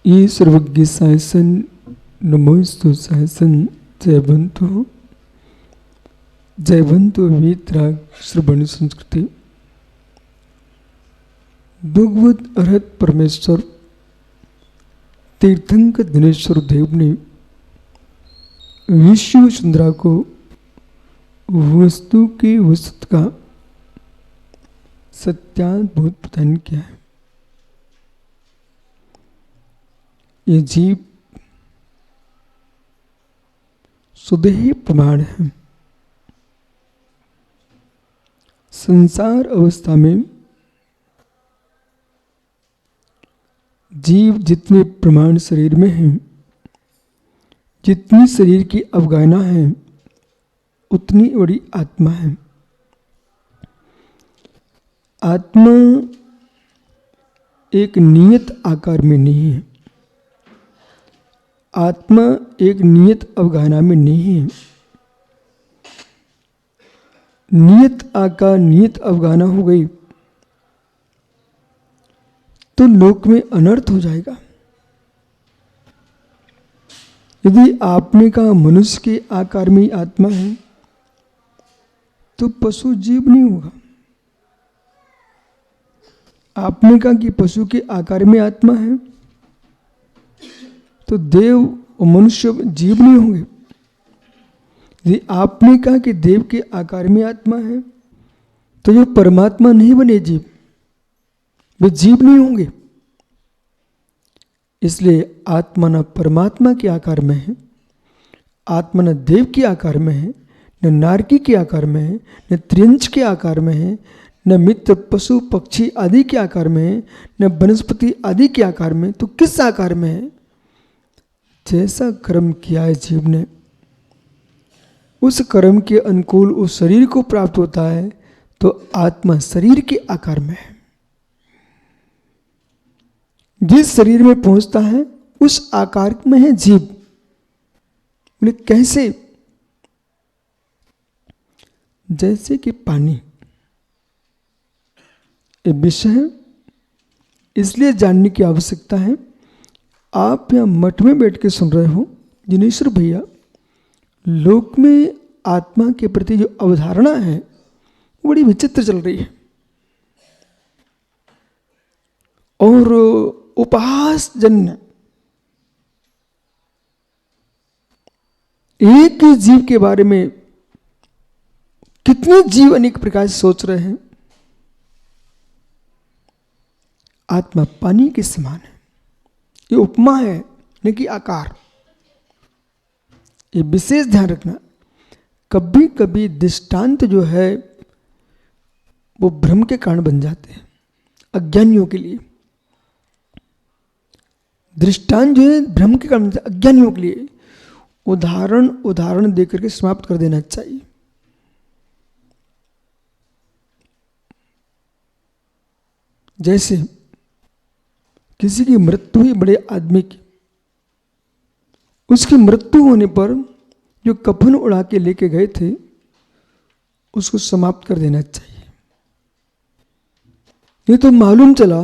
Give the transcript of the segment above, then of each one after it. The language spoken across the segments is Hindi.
ये सर्वज्ञ सायसन नमोस्तु सायसन जयवंतु वीतराग श्रवण संस्कृति। भगवत अर्हत परमेश्वर तीर्थंकर दिनेश्वर देव ने विश्व सुंदरा को वस्तु की वस्तु का सत्याद्भुत प्रदान किया है। ये जीव सुदेह प्रमाण है। संसार अवस्था में जीव जितने प्रमाण शरीर में हैं, जितनी शरीर की अवगाहना है, उतनी बड़ी आत्मा है। आत्मा एक नियत आकार में नहीं है। आत्मा एक नियत अवगाहना में नहीं है। नियत आकार नियत अवगाहना हो गई तो लोक में अनर्थ हो जाएगा। यदि आपने कहा मनुष्य के आकार में आत्मा है तो पशु जीव नहीं होगा। आपने कहा कि पशु के आकार में आत्मा है तो देव और मनुष्य जीव नहीं होंगे। यदि आपने कहा कि देव के आकार में आत्मा है तो जो परमात्मा नहीं बने जीव, वे जीव नहीं होंगे। इसलिए आत्मा न परमात्मा के आकार में है, आत्मा न देव के आकार में है, न नारकी के आकार में है, न त्रियंच के आकार में है, न मित्र पशु पक्षी आदि के आकार में है, न वनस्पति आदि के आकार में। तो किस आकार में है? जैसा कर्म किया है जीव ने, उस कर्म के अनुकूल उस शरीर को प्राप्त होता है। तो आत्मा शरीर के आकार में है। जिस शरीर में पहुंचता है उस आकार में है जीव। बोले कैसे? जैसे कि पानी एक विषय है, इसलिए जानने की आवश्यकता है। आप यहां मठ में बैठ के सुन रहे हो, जिनेश्वर भैया, लोक में आत्मा के प्रति जो अवधारणा है बड़ी विचित्र चल रही है। और उपहास जन्य एक ही जीव के बारे में कितने जीव अनेक प्रकार से सोच रहे हैं। आत्मा पानी के समान है। ये उपमा है, न कि आकार। ये विशेष ध्यान रखना। कभी कभी दृष्टांत जो है वो भ्रम के कारण बन जाते हैं, अज्ञानियों के लिए। दृष्टांत जो है भ्रम के कारण, अज्ञानियों के लिए उदाहरण देकर के समाप्त कर देना चाहिए। जैसे किसी की मृत्यु हुई बड़े आदमी की, उसकी मृत्यु होने पर जो कफन उड़ा के लेके गए थे उसको समाप्त कर देना चाहिए। ये तो मालूम चला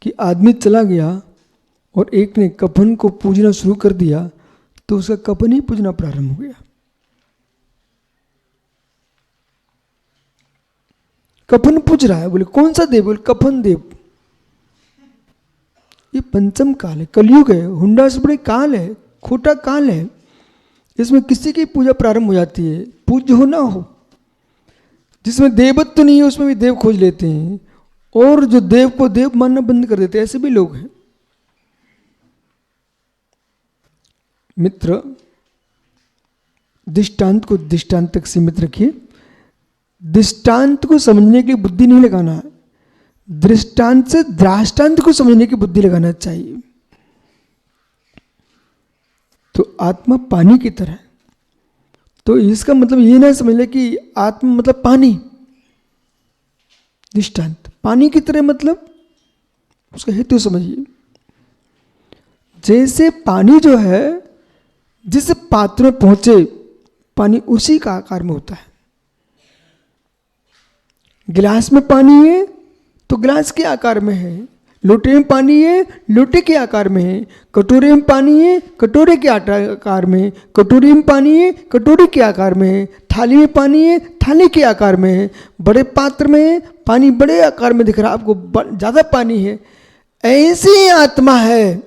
कि आदमी चला गया और एक ने कफन को पूजना शुरू कर दिया तो उसका कफन ही पूजना प्रारंभ हो गया। कफन पूज रहा है। बोले कौन सा देव? बोले कफन देव। ये पंचम काल है, कलयुग है, हुंडा से बड़े काल है, खोटा काल है। इसमें किसी की पूजा प्रारंभ हो जाती है, पूज्य हो ना हो। जिसमें देवत्व तो नहीं है उसमें भी देव खोज लेते हैं, और जो देव को देव मानना बंद कर देते हैं, ऐसे भी लोग हैं। मित्र, दृष्टांत को दृष्टांत तक सीमित रखिए। दृष्टांत को समझने की बुद्धि नहीं लगाना है, दृष्टांत से दृष्टांत को समझने की बुद्धि लगाना चाहिए। तो आत्मा पानी की तरह है। तो इसका मतलब ये ना समझ ले कि आत्मा मतलब पानी। दृष्टांत पानी की तरह मतलब उसका हेतु समझिए। जैसे पानी जो है जिस पात्र में पहुंचे, पानी उसी का आकार में होता है। गिलास में पानी है तो गिलास के आकार में है, लोटे में पानी है, लोटे के आकार में है। कटोरे में पानी है, कटोरे के आकार में। कटोरी में पानी है, कटोरे के आकार में है। थाली में पानी है, थाली के आकार में है। बड़े पात्र में है, पानी बड़े आकार में दिख रहा है आपको, ज़्यादा पानी है। ऐसी आत्मा है।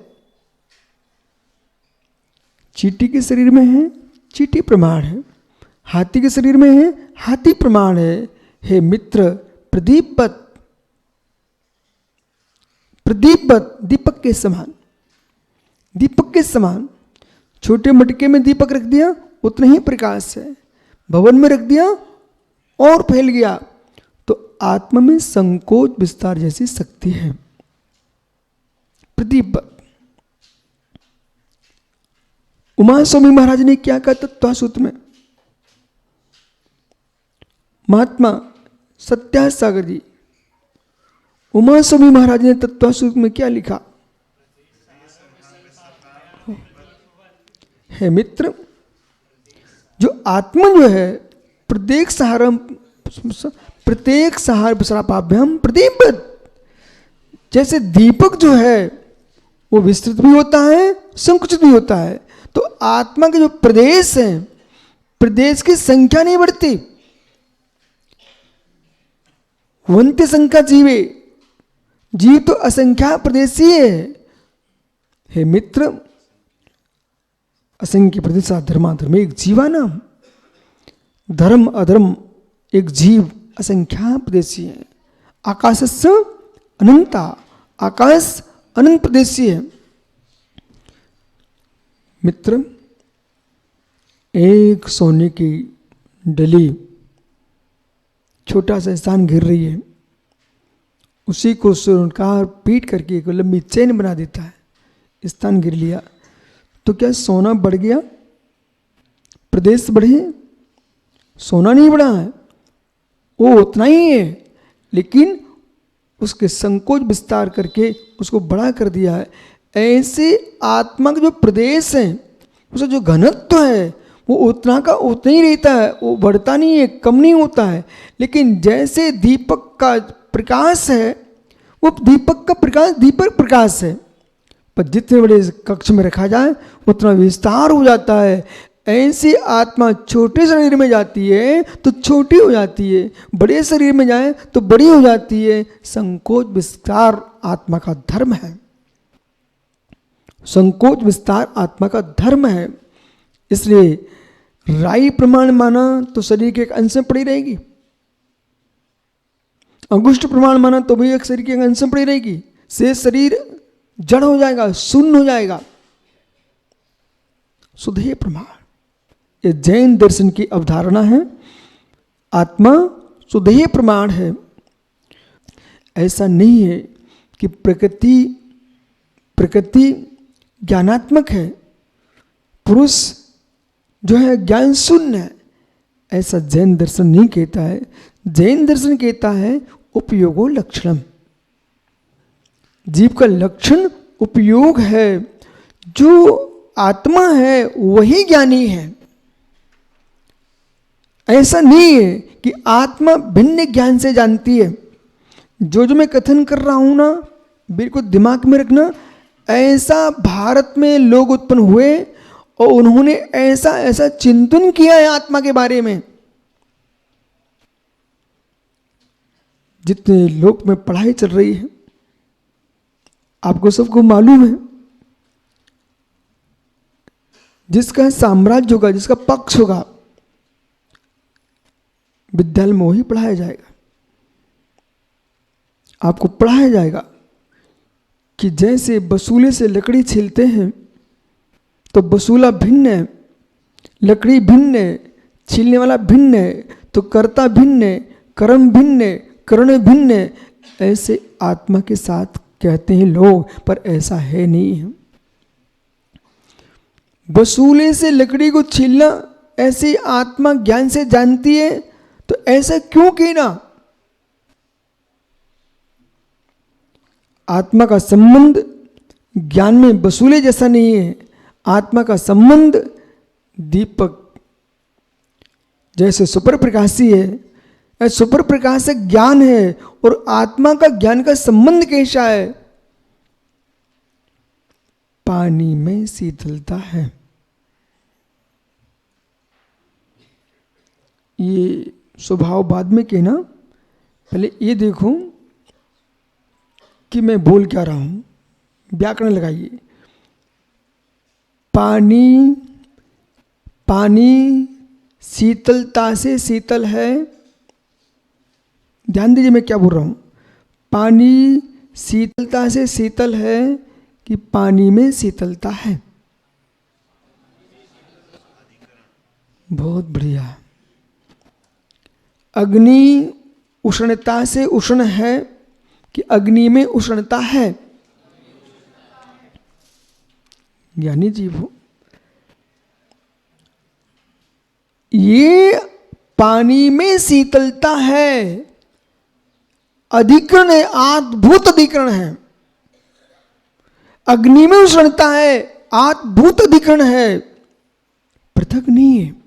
चींटी के शरीर में है, चींटी प्रमाण है। हाथी के शरीर में है, हाथी प्रमाण है। हे मित्र, प्रदीपवत, प्रदीपवत, दीपक के समान, दीपक के समान। छोटे मटके में दीपक रख दिया, उतना ही प्रकाश है। भवन में रख दिया और फैल गया। तो आत्मा में संकोच विस्तार जैसी शक्ति है। प्रदीपवत। उमा स्वामी महाराज ने क्या कहा तत्वासूत्र में? महात्मा सत्यार्थ सागर जी, उमा स्वामी महाराज ने तत्वासूत्र में क्या लिखा है? मित्र, जो आत्मा जो है प्रत्येक सहाराभ्याम प्रदीपवत, जैसे दीपक जो है वो विस्तृत भी होता है, संकुचित भी होता है। तो आत्मा के जो प्रदेश हैं, प्रदेश की संख्या नहीं बढ़ती। वंत्य संख्या जीवे, जीव तो असंख्या प्रदेशी है। हे मित्र, असंख्य प्रदेशा धर्माधर्म एक जीवानाम, धर्म अधर्म एक जीव असंख्या प्रदेशी है। आकाशस्य अनंता, आकाश अनंत प्रदेशी है। मित्र, एक सोने की डली छोटा सा स्थान घिर रही है, उसी को स्वर्णकार पीट करके एक लंबी चेन बना देता है। स्थान घिर लिया तो क्या सोना बढ़ गया? प्रदेश बढ़े? सोना नहीं बढ़ा है, वो उतना ही है, लेकिन उसके संकोच विस्तार करके उसको बड़ा कर दिया है। ऐसे आत्मा के जो प्रदेश हैं, उसका जो घनत्व है वो उतना का उतना ही रहता है, वो बढ़ता नहीं है, कम नहीं होता है। लेकिन जैसे दीपक का प्रकाश है, वो दीपक का प्रकाश दीपक प्रकाश है, पर जितने बड़े कक्ष में रखा जाए उतना विस्तार हो जाता है। ऐसी आत्मा छोटे शरीर में जाती है तो छोटी हो जाती है, बड़े शरीर में जाए तो बड़ी हो जाती है। संकोच विस्तार आत्मा का धर्म है। संकोच विस्तार आत्मा का धर्म है। इसलिए राई प्रमाण माना तो शरीर के एक अंश में पड़ी रहेगी, अंगुष्ठ प्रमाण माना तो भी एक शरीर के एक अंश में पड़ी रहेगी। से शरीर जड़ हो जाएगा, शून्य हो जाएगा। सुधेय प्रमाण, ये जैन दर्शन की अवधारणा है। आत्मा सुधेय प्रमाण है। ऐसा नहीं है कि प्रकृति ज्ञानात्मक है, पुरुष जो है ज्ञान शून्य है, ऐसा जैन दर्शन नहीं कहता है। जैन दर्शन कहता है उपयोगो लक्षणम, जीव का लक्षण उपयोग है। जो आत्मा है वही ज्ञानी है। ऐसा नहीं है कि आत्मा भिन्न ज्ञान से जानती है। जो मैं कथन कर रहा हूं ना, बिल्कुल दिमाग में रखना। ऐसा भारत में लोग उत्पन्न हुए और उन्होंने ऐसा ऐसा चिंतन किया है आत्मा के बारे में। जितने लोक में पढ़ाई चल रही है, आपको सबको मालूम है, जिसका साम्राज्य होगा, जिसका पक्ष होगा, विद्यालय में वही पढ़ाया जाएगा। आपको पढ़ाया जाएगा कि जैसे बसूले से लकड़ी छीलते हैं तो बसूला भिन्न है, लकड़ी भिन्न है, छीलने वाला भिन्न है, तो कर्ता भिन्न है, कर्म भिन्न है, कर्ण भिन्न है। ऐसे आत्मा के साथ कहते हैं लोग, पर ऐसा है नहीं है। बसूले से लकड़ी को छीलना ऐसी आत्मा ज्ञान से जानती है, तो ऐसा क्यों कहना? आत्मा का संबंध ज्ञान में बसूले जैसा नहीं है। आत्मा का संबंध दीपक जैसे सुपर प्रकाशी है, सुपर प्रकाशक ज्ञान है। और आत्मा का ज्ञान का संबंध कैसा है? पानी में शीतलता है। ये स्वभाव बाद में कहना, पहले ये देखो कि मैं बोल क्या रहा हूं। व्याकरण लगाइए। पानी, पानी शीतलता से शीतल है। ध्यान दीजिए मैं क्या बोल रहा हूं। पानी शीतलता से शीतल है कि पानी में शीतलता है। बहुत बढ़िया। अग्नि उष्णता से उष्ण है कि अग्नि में उष्णता है। ज्ञानी जीव हो। ये पानी में शीतलता है, अधिकरण है, आत्भूत अधिकरण है। अग्नि में उष्णता है, आत्भूत अधिकरण है, पृथक नहीं है।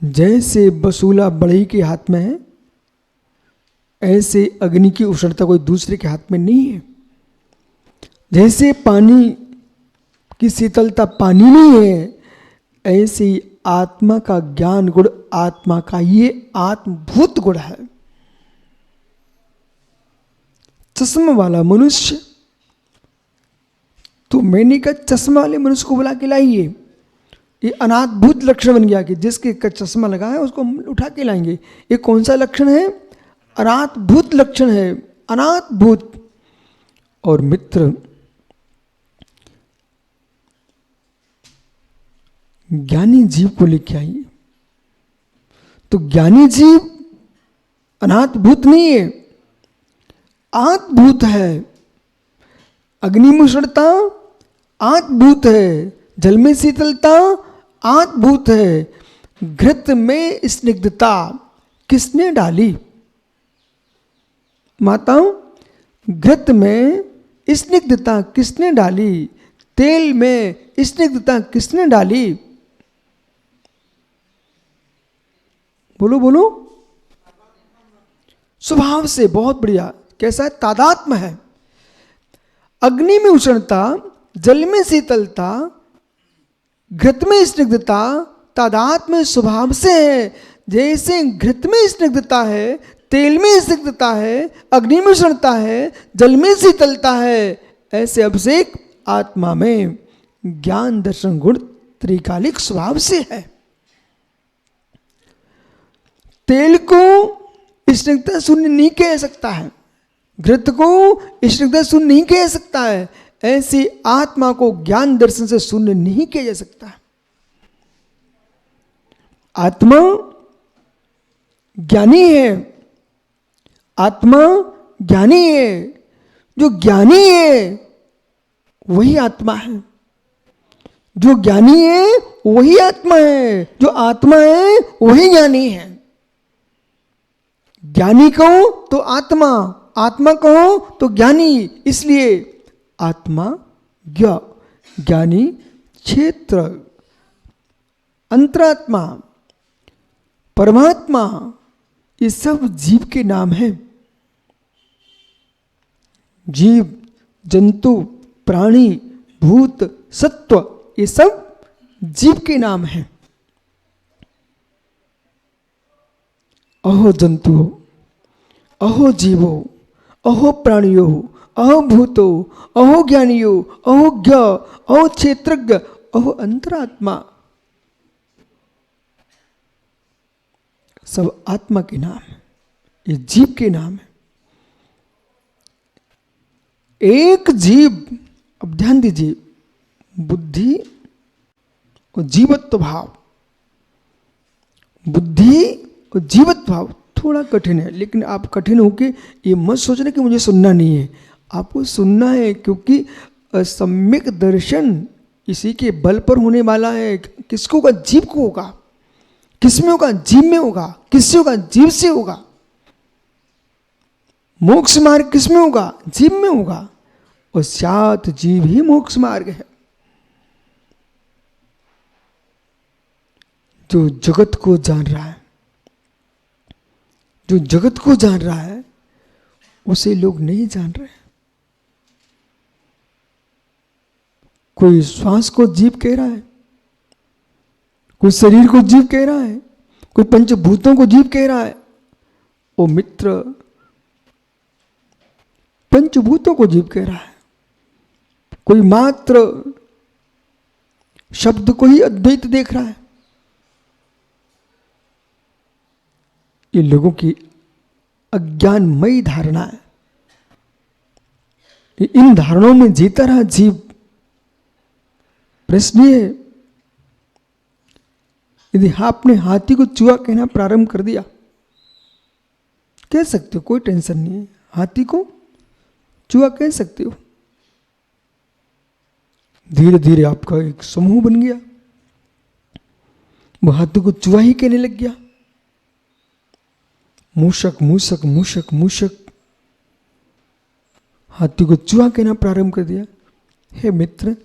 जैसे बसूला बढ़ई के हाथ में है, ऐसे अग्नि की उष्णता कोई दूसरे के हाथ में नहीं है। जैसे पानी की शीतलता पानी में है, ऐसे ही आत्मा का ज्ञान गुण आत्मा का ये आत्मभूत गुण है। चश्मा वाला मनुष्य, तो मैंने कहा चश्मा वाले मनुष्य को बुला के लाइए। ये अनात्भूत लक्षण बन गया कि जिसके चश्मा लगा है उसको उठा के लाएंगे। ये कौन सा लक्षण है? अनात्भूत लक्षण है, अनात्भूत। और मित्र, ज्ञानी जीव को लेके आइए। तो ज्ञानी जीव अनात्भूत नहीं है, आत्भूत है। अग्नि में उष्णता आत्भूत है, जल में शीतलता आत्भूत है। घृत में स्निग्धता किसने डाली? माताओं, घृत में स्निग्धता किसने डाली? तेल में स्निग्धता किसने डाली? बोलो बोलो। स्वभाव से। बहुत बढ़िया। कैसा है? तादात्म्य है। अग्नि में उष्णता, जल में शीतलता, घृत में स्निग्धता तादात्म्य स्वभाव से है। जैसे घृत में स्निग्धता है, तेल में स्निग्धता है, अग्नि में उष्णता है, जल में शीतलता है, ऐसे अभिषेक आत्मा में ज्ञान दर्शन गुण त्रिकालिक स्वभाव से है। तेल को स्निग्धता शून्य नहीं कह सकता है, घृत को स्निग्धता शून्य नहीं कह सकता है, ऐसी आत्मा को ज्ञान दर्शन से शून्य नहीं किया जा सकता। आत्मा ज्ञानी है, आत्मा ज्ञानी है। जो ज्ञानी है वही आत्मा है, जो ज्ञानी है वही आत्मा है, जो आत्मा है वही ज्ञानी है। ज्ञानी कहो तो आत्मा, आत्मा कहो तो ज्ञानी। इसलिए आत्मा ज्ञानी क्षेत्र, अंतरात्मा, परमात्मा, ये सब जीव के नाम हैं। जीव, जंतु, प्राणी, भूत, सत्व, ये सब जीव के नाम हैं। अहो जंतुओं, अहो जीवो, अहो प्राणियों, अहो भूतो, अहो ज्ञानियों, अहो ज्ञ, अहो क्षेत्रज्ञ, अहो अंतरात्मा, सब आत्मा के नाम है, ये जीव के नाम है। एक जीव, अब ध्यान दीजिए, बुद्धि और जीवत्व भाव, बुद्धि और जीवत्व भाव थोड़ा कठिन है, लेकिन आप कठिन होके ये मत सोचना कि मुझे सुनना नहीं है। आपको सुनना है, क्योंकि सम्यक दर्शन इसी के बल पर होने वाला है। किसको होगा? जीव को होगा। किसमें होगा? जीव में होगा। किससे होगा? जीव से होगा। मोक्ष मार्ग किसमें होगा? जीव में होगा। और सात जीव ही मोक्ष मार्ग है। जो जगत को जान रहा है, जो जगत को जान रहा है, उसे लोग नहीं जान रहे। कोई श्वास को जीव कह रहा है, कोई शरीर को जीव कह रहा है, कोई पंचभूतों को जीव कह रहा है। ओ मित्र, पंचभूतों को जीव कह रहा है। कोई मात्र शब्द को ही अद्वैत देख रहा है। ये लोगों की अज्ञानमयी धारणा है। इन धारणाओं में जीता रहा जीव। प्रश्न ये है, यदि आपने हाथी को चूहा कहना प्रारंभ कर दिया, कह सकते हो, कोई टेंशन नहीं है, हाथी को चूहा कह सकते हो। धीरे धीरे आपका एक समूह बन गया, वो हाथी को चूहा ही कहने लग गया। मूषक मूषक मूषक मूषक, हाथी को चूहा कहना प्रारंभ कर दिया। हे मित्र,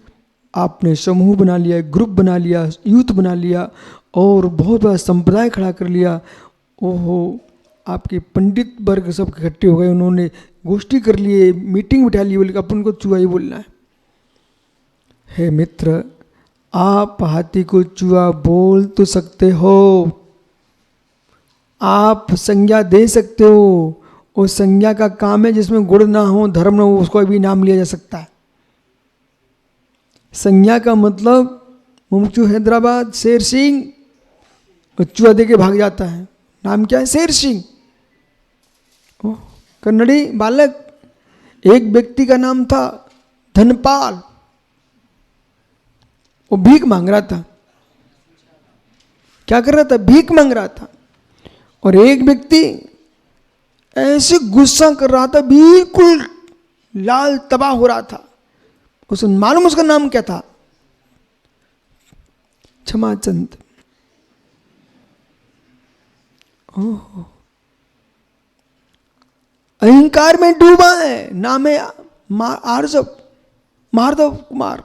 आपने समूह बना लिया, ग्रुप बना लिया, यूथ बना लिया और बहुत बड़ा संप्रदाय खड़ा कर लिया। ओहो, आपके पंडित वर्ग सब इकट्ठे हो गए, उन्होंने गोष्ठी कर लिए, मीटिंग बिठा ली, बोले अपन को चूहा ही बोलना है। हे मित्र, आप हाथी को चूहा बोल तो सकते हो, आप संज्ञा दे सकते हो। उस संज्ञा का काम है जिसमें गुण ना हो, धर्म ना हो, उसको भी नाम लिया जा सकता है। संज्ञा का मतलब मुमुक्षु हैदराबाद शेर सिंह, चूहा दे के भाग जाता है, नाम क्या है? शेर सिंह। कन्नड़ी बालक, एक व्यक्ति का नाम था धनपाल, वो भीख मांग रहा था। क्या कर रहा था? भीख मांग रहा था। और एक व्यक्ति ऐसे गुस्सा कर रहा था, बिल्कुल लाल तबाह हो रहा था। उसे मालूम उसका नाम क्या था? क्षमाचंद। ओह, अहंकार में डूबा है, नाम है आर्जव, माधव कुमार।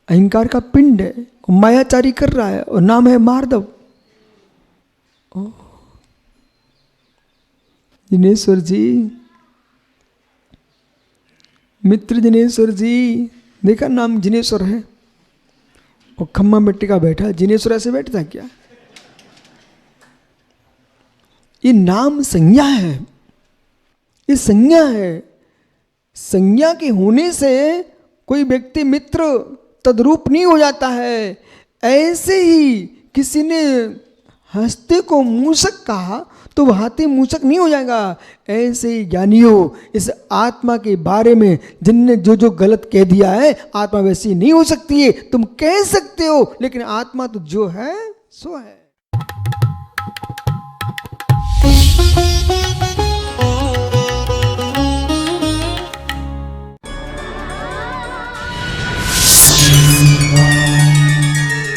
अहंकार का पिंड है, मायाचारी कर रहा है और नाम है माधव। जिनेश्वर जी, मित्र जिनेश्वर जी, देखा नाम जिनेश्वर है और खम्मा में टिका बैठा। जिनेश्वर ऐसे बैठता क्या? ये नाम संज्ञा है, ये संज्ञा है। संज्ञा के होने से कोई व्यक्ति मित्र तद्रूप नहीं हो जाता है। ऐसे ही किसी ने हंसते को मूषक कहा तो वह हाथी मूषक नहीं हो जाएगा। ऐसे ही ज्ञानियों, इस आत्मा के बारे में जिनने जो जो गलत कह दिया है, आत्मा वैसी नहीं हो सकती है। तुम कह सकते हो, लेकिन आत्मा तो जो है सो है।